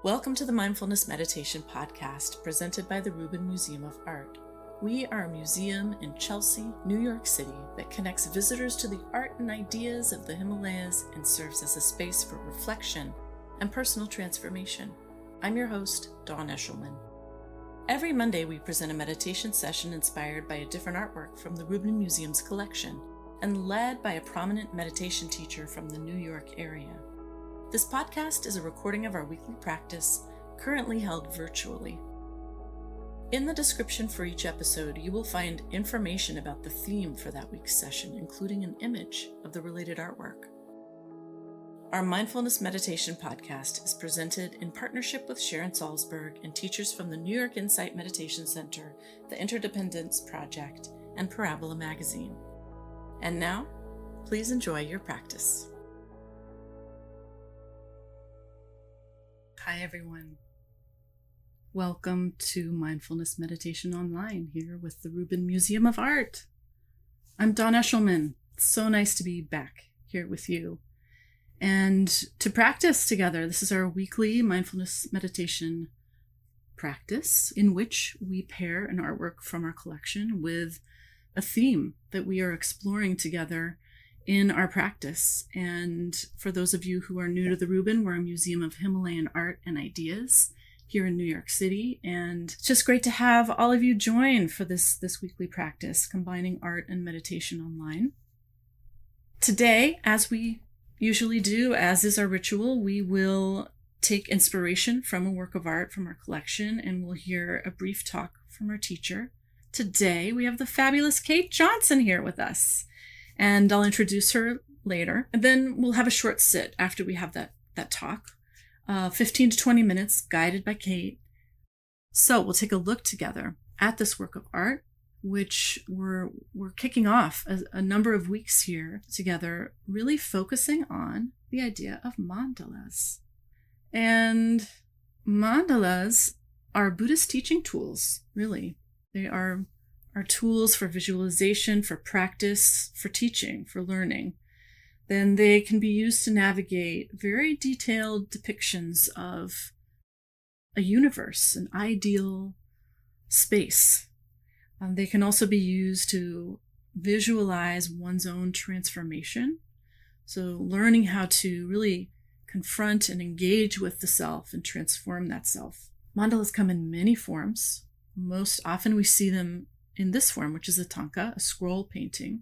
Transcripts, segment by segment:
Welcome to the Mindfulness Meditation Podcast presented by the Rubin Museum of Art. We are a museum in Chelsea, New York City that connects visitors to the art and ideas of the Himalayas and serves as a space for reflection and personal transformation. I'm your host, Dawn Eshelman. Every Monday we present a meditation session inspired by a different artwork from the Rubin Museum's collection and led by a prominent meditation teacher from the New York area. This podcast is a recording of our weekly practice, currently held virtually. In the description for each episode, you will find information about the theme for that week's session, including an image of the related artwork. Our Mindfulness Meditation Podcast is presented in partnership with Sharon Salzberg and teachers from the New York Insight Meditation Center, the Interdependence Project, and Parabola Magazine. And now, please enjoy your practice. Hi, everyone. Welcome to Mindfulness Meditation Online here with the Rubin Museum of Art. I'm Dawn Eshelman. It's so nice to be back here with you and to practice together. This is our weekly mindfulness meditation practice in which we pair an artwork from our collection with a theme that we are exploring together in our practice. And for those of you who are new to the Rubin, we're a museum of Himalayan art and ideas here in New York City. And it's just great to have all of you join for this weekly practice, combining art and meditation online. Today, as we usually do, as is our ritual, we will take inspiration from a work of art from our collection, and we'll hear a brief talk from our teacher. Today, we have the fabulous Kate Johnson here with us. And I'll introduce her later. And then we'll have a short sit after we have that talk. 15 to 20 minutes, guided by Kate. So we'll take a look together at this work of art, which we're kicking off a number of weeks here together, really focusing on the idea of mandalas. And mandalas are Buddhist teaching tools, really. They are tools for visualization, for practice, for teaching, for learning. Then they can be used to navigate very detailed depictions of a universe, an ideal space. They can also be used to visualize one's own transformation. So learning how to really confront and engage with the self and transform that self. Mandalas come in many forms. Most often we see them in this form, which is a tanka, a scroll painting.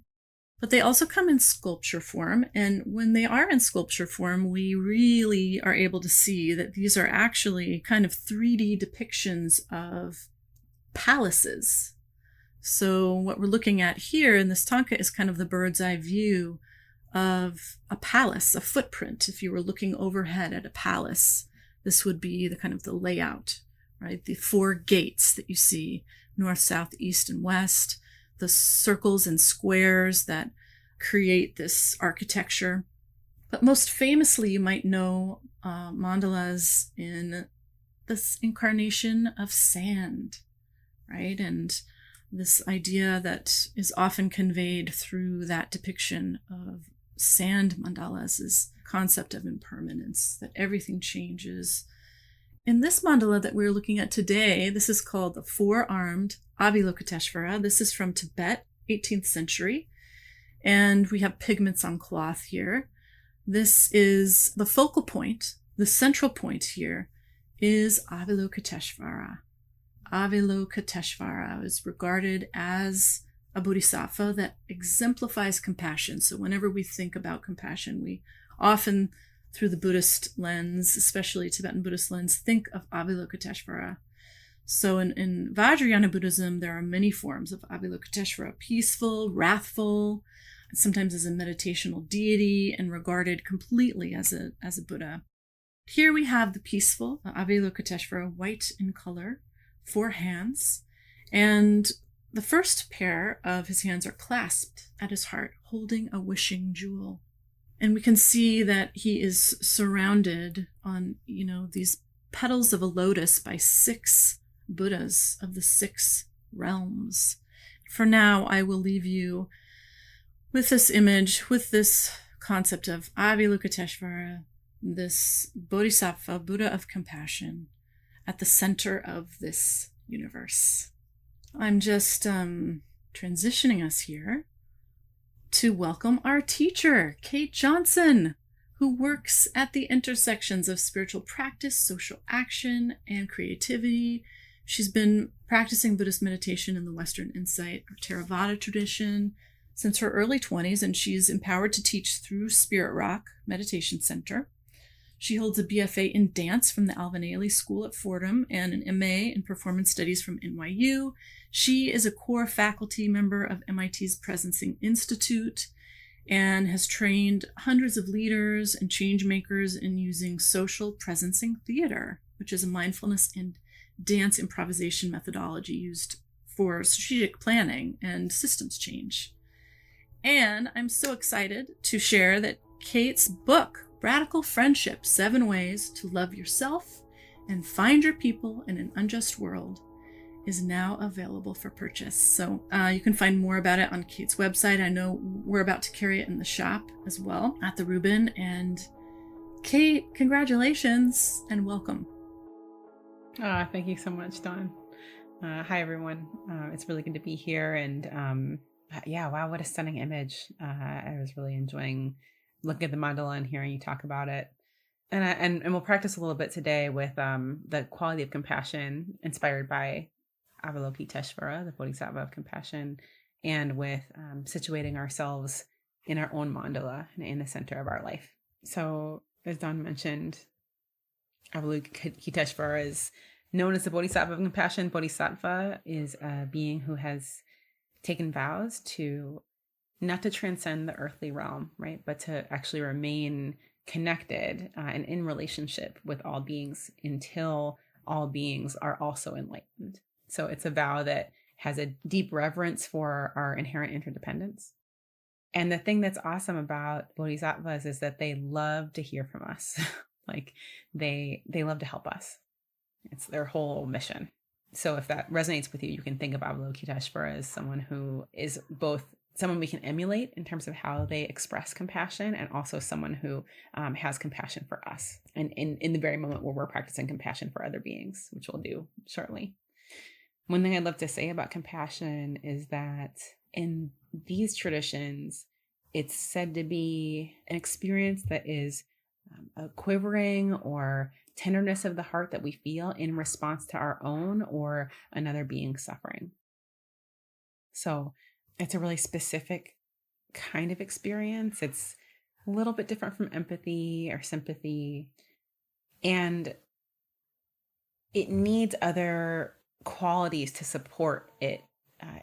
But they also come in sculpture form. And when they are in sculpture form, we really are able to see that these are actually kind of 3D depictions of palaces. So what we're looking at here in this tanka is kind of the bird's eye view of a palace, a footprint. If you were looking overhead at a palace, this would be the kind of the layout, right? The 4 gates that you see, north, south, east, and west, the circles and squares that create this architecture. But most famously, you might know mandalas in this incarnation of sand, right? And this idea that is often conveyed through that depiction of sand mandalas is the concept of impermanence, that everything changes. In this mandala that we're looking at today, this is called the Four-Armed Avalokiteshvara. This is from Tibet, 18th century. And we have pigments on cloth here. This is the focal point, the central point here is Avalokiteshvara. Avalokiteshvara is regarded as a bodhisattva that exemplifies compassion. So whenever we think about compassion, we often, through the Buddhist lens, especially Tibetan Buddhist lens, think of Avalokiteshvara. So in Vajrayana Buddhism, there are many forms of Avalokiteshvara: peaceful, wrathful, sometimes as a meditational deity, and regarded completely as a Buddha. Here we have the peaceful Avalokiteshvara, white in color, 4 hands, and the first pair of his hands are clasped at his heart, holding a wishing jewel. And we can see that he is surrounded on, these petals of a lotus by 6 Buddhas of the 6 realms. For now, I will leave you with this image, with this concept of Avalokiteshvara this Bodhisattva, Buddha of compassion, at the center of this universe. I'm just transitioning us here to welcome our teacher, Kate Johnson, who works at the intersections of spiritual practice, social action, and creativity. She's been practicing Buddhist meditation in the Western Insight or Theravada tradition since her early 20s, and she's empowered to teach through Spirit Rock Meditation Center. She holds a BFA in dance from the Alvin Ailey School at Fordham and an MA in performance studies from NYU. She is a core faculty member of MIT's Presencing Institute and has trained hundreds of leaders and change makers in using social presencing theater, which is a mindfulness and dance improvisation methodology used for strategic planning and systems change. And I'm so excited to share that Kate's book, Radical Friendship, 7 Ways to Love Yourself and Find Your People in an Unjust World, is now available for purchase. So you can find more about it on Kate's website. I know we're about to carry it in the shop as well at the Rubin. And Kate, congratulations and welcome. Thank you so much, Dawn. Hi, everyone. It's really good to be here. And wow, what a stunning image. I was really enjoying looking at the mandala and hearing you talk about it. And we'll practice a little bit today with the quality of compassion inspired by Avalokiteshvara, the Bodhisattva of compassion, and with situating ourselves in our own mandala and in the center of our life. So, as Dawn mentioned, Avalokiteshvara is known as the Bodhisattva of compassion. Bodhisattva is a being who has taken vows to not to transcend the earthly realm, right? But to actually remain connected and in relationship with all beings until all beings are also enlightened. So it's a vow that has a deep reverence for our inherent interdependence. And the thing that's awesome about bodhisattvas is that they love to hear from us. Like they love to help us. It's their whole mission. So if that resonates with you, you can think of Avalokiteshvara as someone who is both someone we can emulate in terms of how they express compassion, and also someone who has compassion for us. And in the very moment where we're practicing compassion for other beings, which we'll do shortly. One thing I'd love to say about compassion is that in these traditions, it's said to be an experience that is a quivering or tenderness of the heart that we feel in response to our own or another being's suffering. So it's a really specific kind of experience. It's a little bit different from empathy or sympathy. And it needs other qualities to support it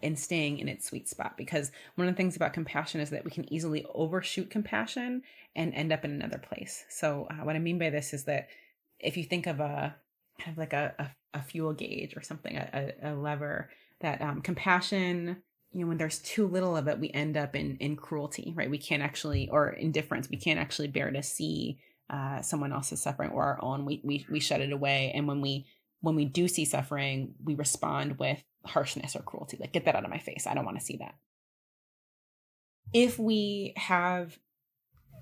in staying in its sweet spot. Because one of the things about compassion is that we can easily overshoot compassion and end up in another place. So what I mean by this is that if you think of a kind of like a fuel gauge or something, a lever, that compassion, when there's too little of it, we end up in cruelty, right? We can't actually, or indifference, we can't actually bear to see someone else's suffering or our own. We shut it away. And when we do see suffering, we respond with harshness or cruelty, like, get that out of my face. I don't want to see that. If we have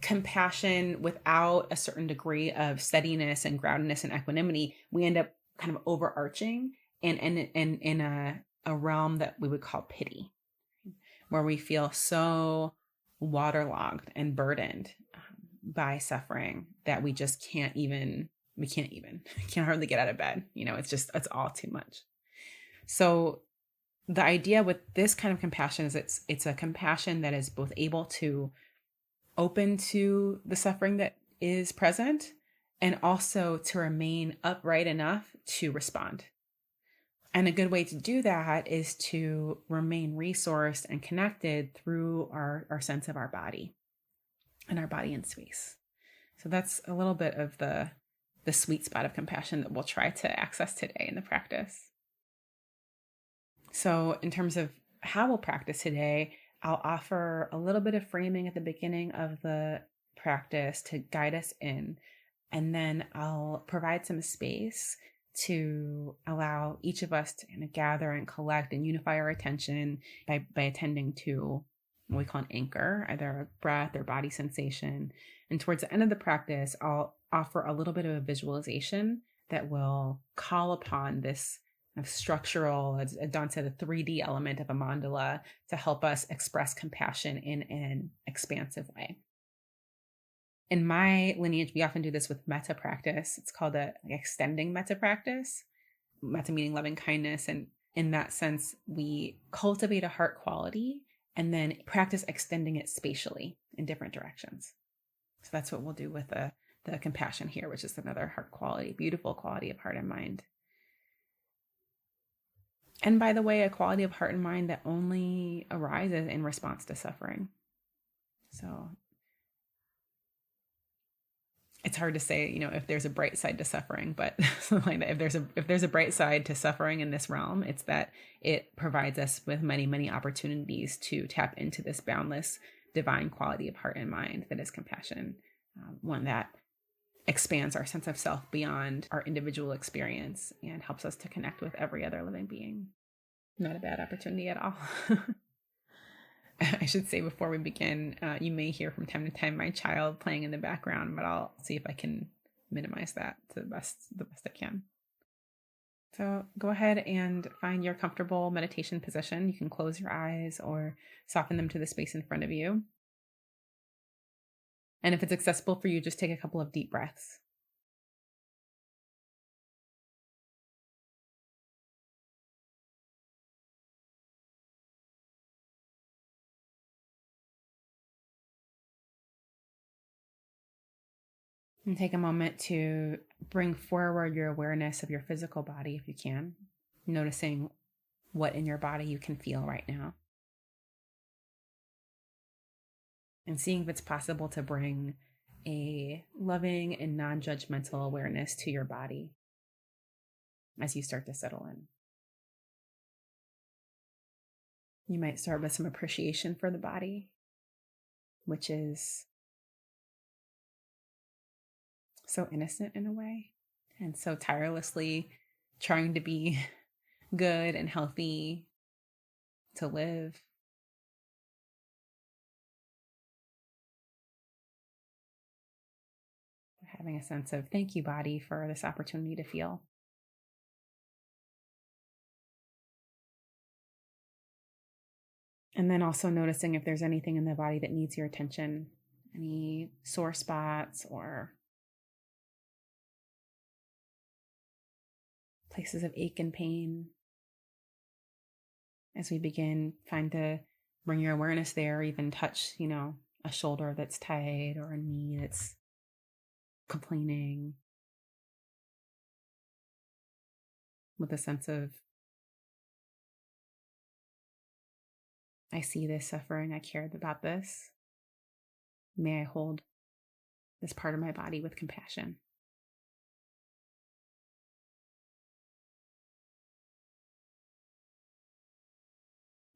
compassion without a certain degree of steadiness and groundedness and equanimity, we end up kind of overarching and in a realm that we would call pity, where we feel so waterlogged and burdened by suffering that we just can't hardly get out of bed. It's all too much. So the idea with this kind of compassion is it's a compassion that is both able to open to the suffering that is present and also to remain upright enough to respond. And a good way to do that is to remain resourced and connected through our sense of our body and our body in space. So that's a little bit of the sweet spot of compassion that we'll try to access today in the practice. So in terms of how we'll practice today, I'll offer a little bit of framing at the beginning of the practice to guide us in, and then I'll provide some space to allow each of us to kind of gather and collect and unify our attention by attending to what we call an anchor, either a breath or body sensation, And towards the end of the practice, I'll offer a little bit of a visualization that will call upon this kind of structural, as Don said, a 3D element of a mandala to help us express compassion in an expansive way. In my lineage, we often do this with metta practice. It's called extending metta practice. Metta meaning loving kindness. And in that sense, we cultivate a heart quality and then practice extending it spatially in different directions. So that's what we'll do with the compassion here, which is another heart quality, beautiful quality of heart and mind. And by the way, a quality of heart and mind that only arises in response to suffering. So it's hard to say, if there's a bright side to suffering, but like that, if there's a bright side to suffering in this realm, it's that it provides us with many, many opportunities to tap into this boundless divine quality of heart and mind that is compassion, one that expands our sense of self beyond our individual experience and helps us to connect with every other living being. Not a bad opportunity at all. I should say before we begin, you may hear from time to time my child playing in the background, but I'll see if I can minimize that to the best I can. So go ahead and find your comfortable meditation position. You can close your eyes or soften them to the space in front of you. And if it's accessible for you, just take a couple of deep breaths. And take a moment to bring forward your awareness of your physical body if you can, noticing what in your body you can feel right now. And seeing if it's possible to bring a loving and non-judgmental awareness to your body as you start to settle in. You might start with some appreciation for the body, which is so innocent in a way, and so tirelessly trying to be good and healthy, to live. Having a sense of thank you, body, for this opportunity to feel. And then also noticing if there's anything in the body that needs your attention, any sore spots or places of ache and pain. As we begin, find to bring your awareness there, even touch, a shoulder that's tight or a knee that's complaining, with a sense of, I see this suffering, I care about this. May I hold this part of my body with compassion.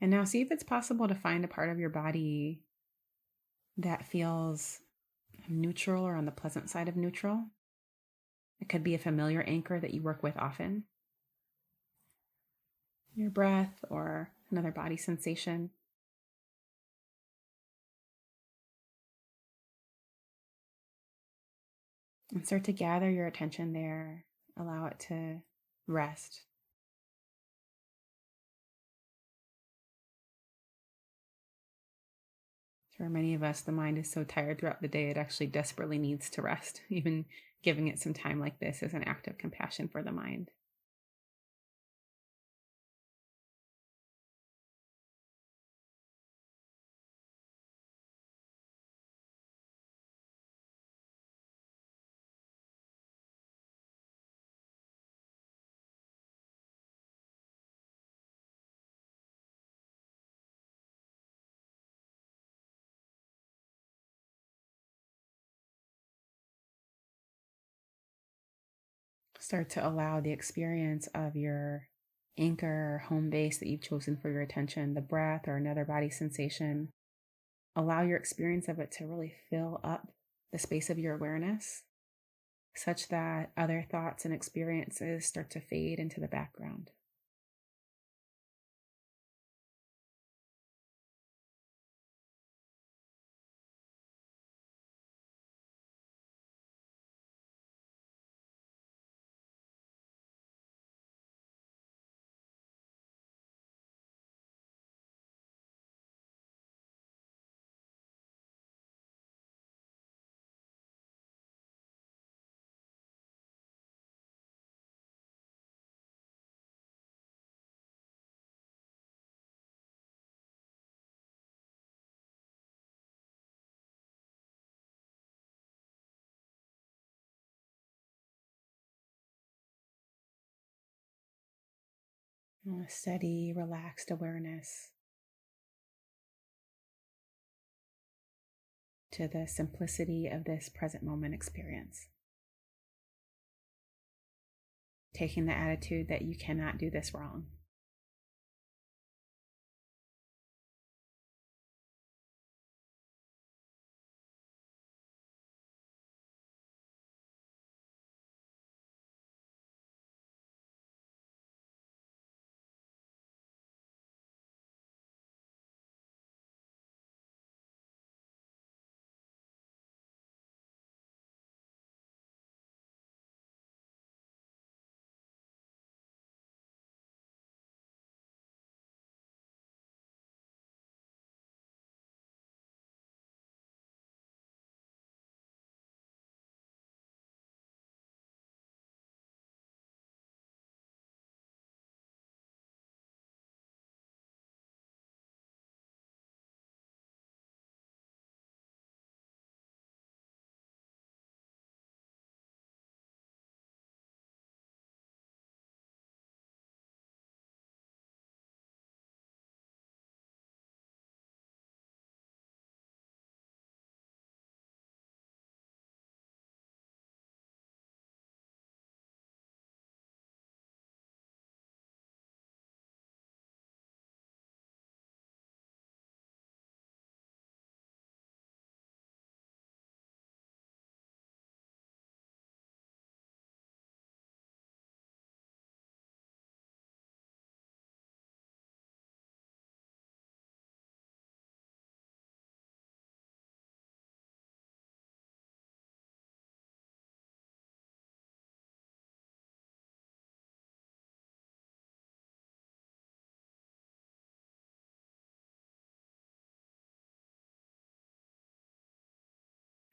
And now see if it's possible to find a part of your body that feels neutral or on the pleasant side of neutral. It could be a familiar anchor that you work with often. Your breath or another body sensation. And start to gather your attention there. Allow it to rest. For many of us, the mind is so tired throughout the day, it actually desperately needs to rest. Even giving it some time like this is an act of compassion for the mind. Start to allow the experience of your anchor or home base that you've chosen for your attention, the breath or another body sensation. Allow your experience of it to really fill up the space of your awareness, such that other thoughts and experiences start to fade into the background. A steady, relaxed awareness to the simplicity of this present moment experience. Taking the attitude that you cannot do this wrong.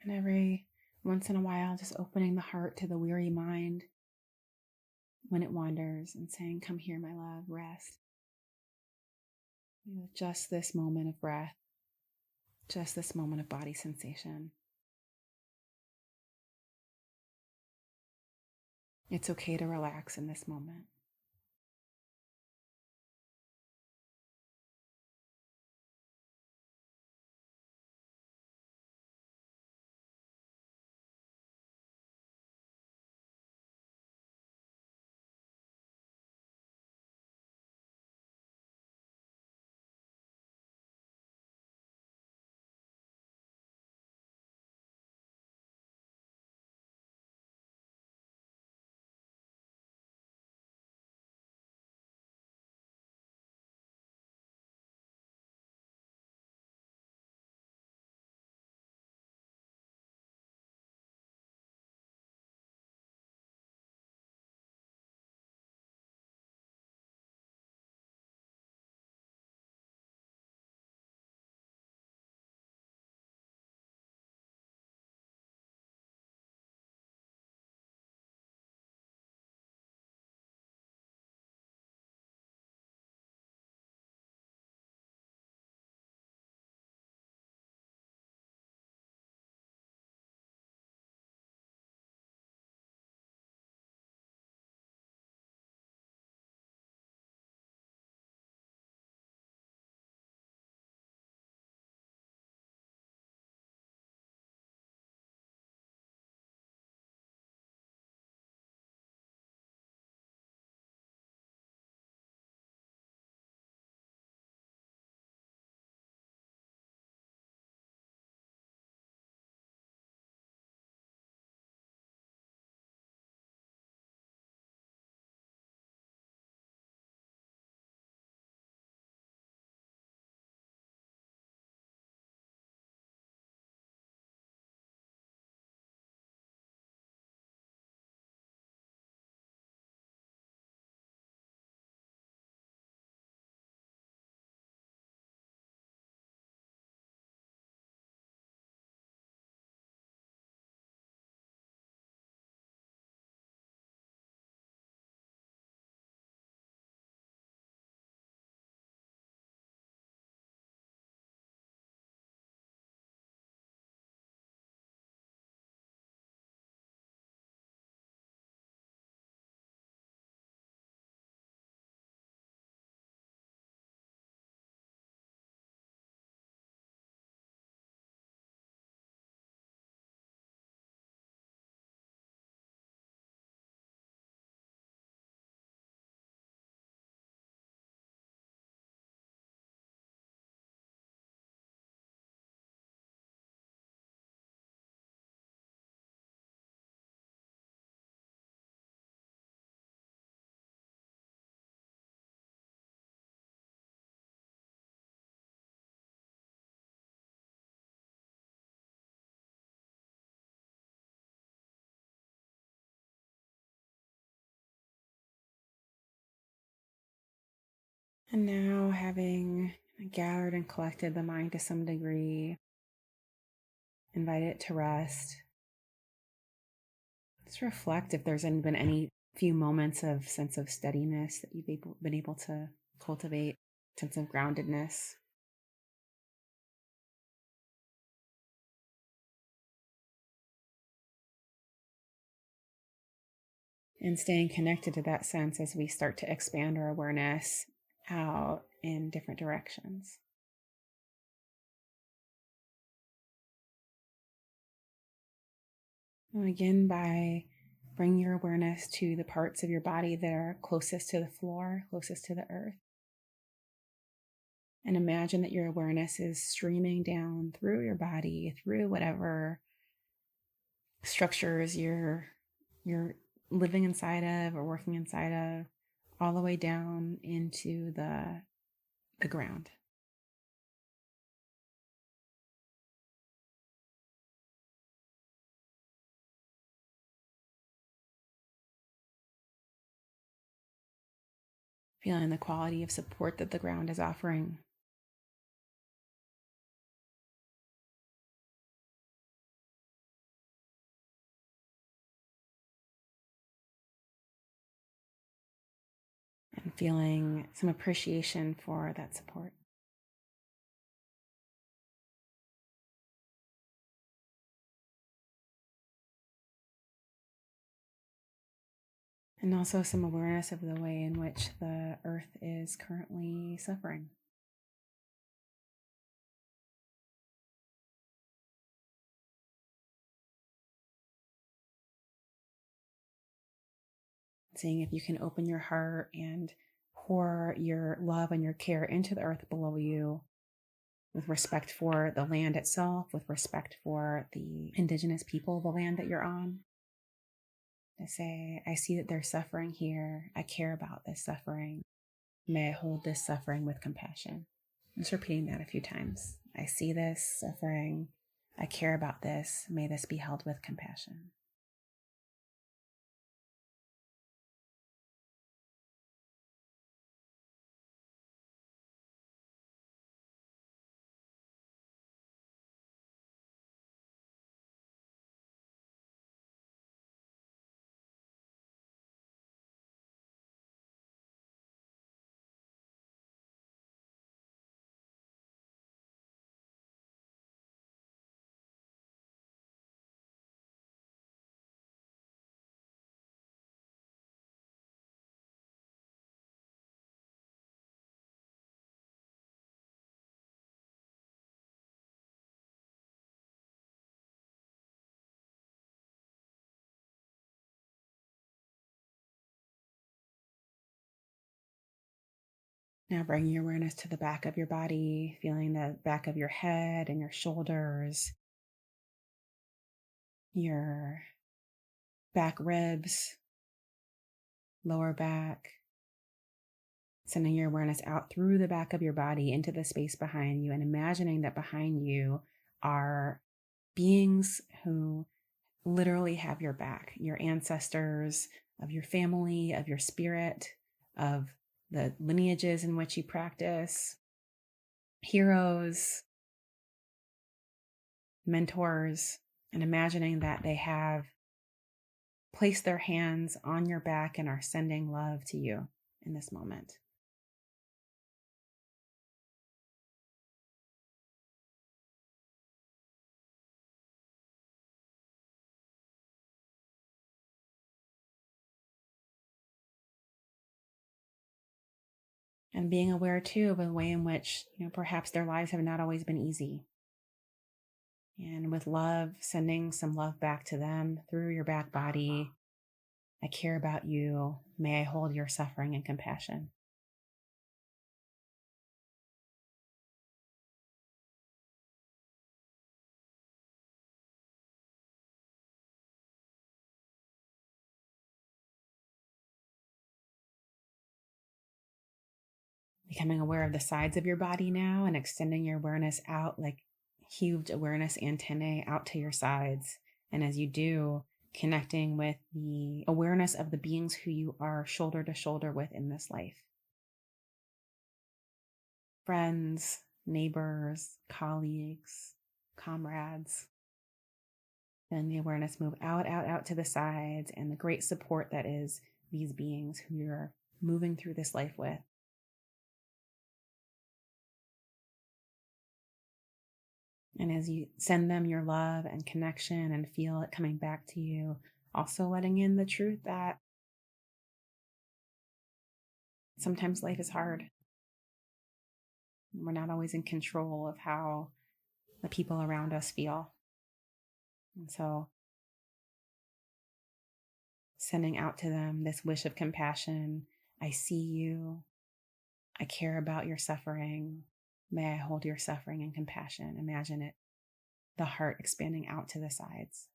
And every once in a while, just opening the heart to the weary mind when it wanders and saying, "Come here, my love, rest." Just this moment of breath, just this moment of body sensation. It's okay to relax in this moment. And now, having gathered and collected the mind to some degree, invite it to rest. Just reflect if there's been any few moments of sense of steadiness that you've been able to cultivate, sense of groundedness. And staying connected to that sense as we start to expand our awareness out in different directions. And begin by bringing your awareness to the parts of your body that are closest to the floor, closest to the earth. And imagine that your awareness is streaming down through your body, through whatever structures you're living inside of or working inside of, all the way down into the ground. Feeling the quality of support that the ground is offering. And feeling some appreciation for that support. And also some awareness of the way in which the earth is currently suffering. Seeing if you can open your heart and pour your love and your care into the earth below you, with respect for the land itself, with respect for the indigenous people of the land that you're on. To say, I see that there's suffering here. I care about this suffering. May I hold this suffering with compassion. Just repeating that a few times. I see this suffering. I care about this. May this be held with compassion. Now bring your awareness to the back of your body, feeling the back of your head and your shoulders, your back ribs, lower back. Sending your awareness out through the back of your body into the space behind you, and imagining that behind you are beings who literally have your back, your ancestors, of your family, of your spirit, of the lineages in which you practice, heroes, mentors, and imagining that they have placed their hands on your back and are sending love to you in this moment. And being aware too of a way in which, perhaps their lives have not always been easy. And with love, sending some love back to them through your back body. I care about you. May I hold your suffering and compassion. Becoming aware of the sides of your body now and extending your awareness out like huge awareness antennae out to your sides. And as you do, connecting with the awareness of the beings who you are shoulder to shoulder with in this life. friends, neighbors, colleagues, comrades. Then the awareness move out to the sides, and the great support that is these beings who you're moving through this life with. And as you send them your love and connection and feel it coming back to you, also letting in the truth that sometimes life is hard. We're not always in control of how the people around us feel. And so sending out to them this wish of compassion. I see you. I care about your suffering. May I hold your suffering in compassion. Imagine it, the heart expanding out to the sides.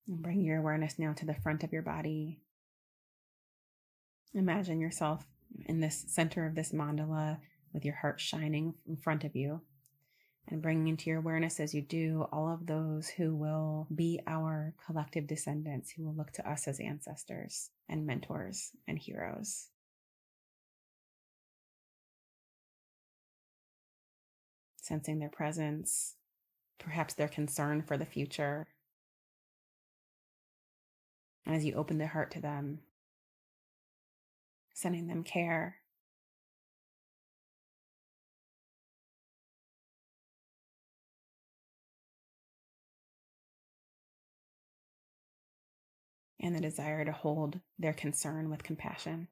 And bring your awareness now to the front of your body. Imagine yourself in this center of this mandala with your heart shining in front of you, and bringing into your awareness as you do all of those who will be our collective descendants, who will look to us as ancestors and mentors and heroes. Sensing their presence, perhaps their concern for the future. And as you open their heart to them, sending them care. And the desire to hold their concern with compassion.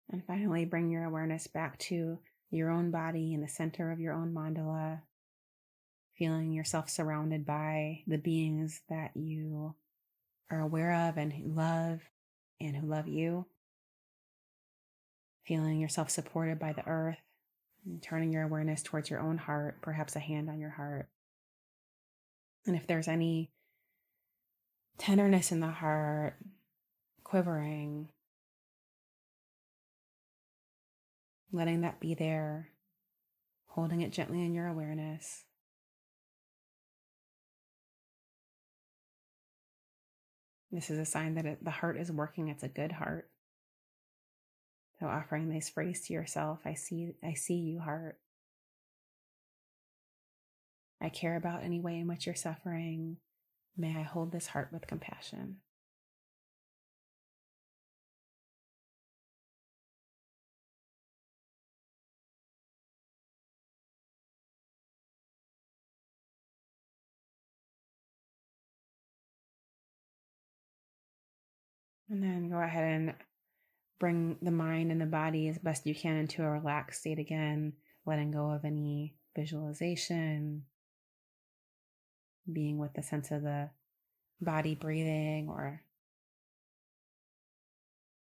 And finally, bring your awareness back to your own body in the center of your own mandala, feeling yourself surrounded by the beings that you are aware of and who love you. Feeling yourself supported by the earth, and turning your awareness towards your own heart, perhaps a hand on your heart. And if there's any tenderness in the heart, quivering, letting that be there, holding it gently in your awareness. This is a sign that the heart is working. It's a good heart. So offering this phrase to yourself, I see you, heart. I care about any way in which you're suffering. May I hold this heart with compassion. And then go ahead and bring the mind and the body as best you can into a relaxed state again, letting go of any visualization, being with the sense of the body breathing or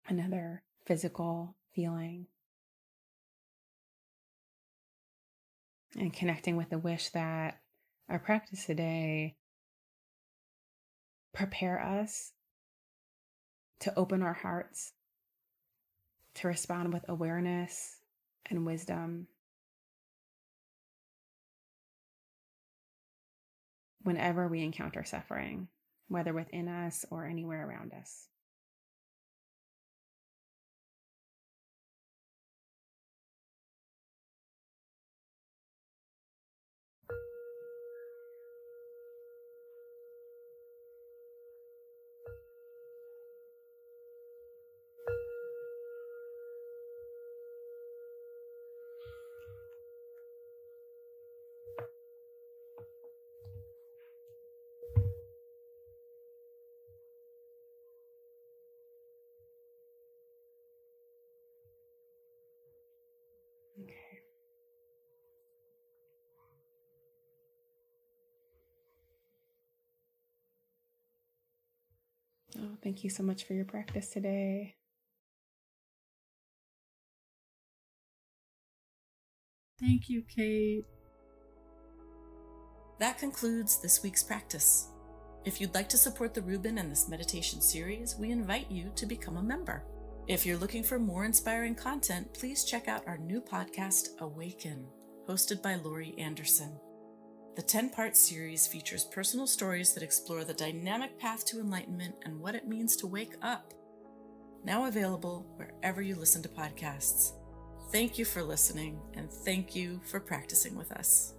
another physical feeling. And connecting with the wish that our practice today prepare us to open our hearts, to respond with awareness and wisdom whenever we encounter suffering, whether within us or anywhere around us. Okay. Oh, thank you so much for your practice today. Thank you, Kate. That concludes this week's practice. If you'd like to support the Rubin and this meditation series, we invite you to become a member. If you're looking for more inspiring content, please check out our new podcast, Awaken, hosted by Laurie Anderson. The 10-part series features personal stories that explore the dynamic path to enlightenment and what it means to wake up. Now available wherever you listen to podcasts. Thank you for listening, and thank you for practicing with us.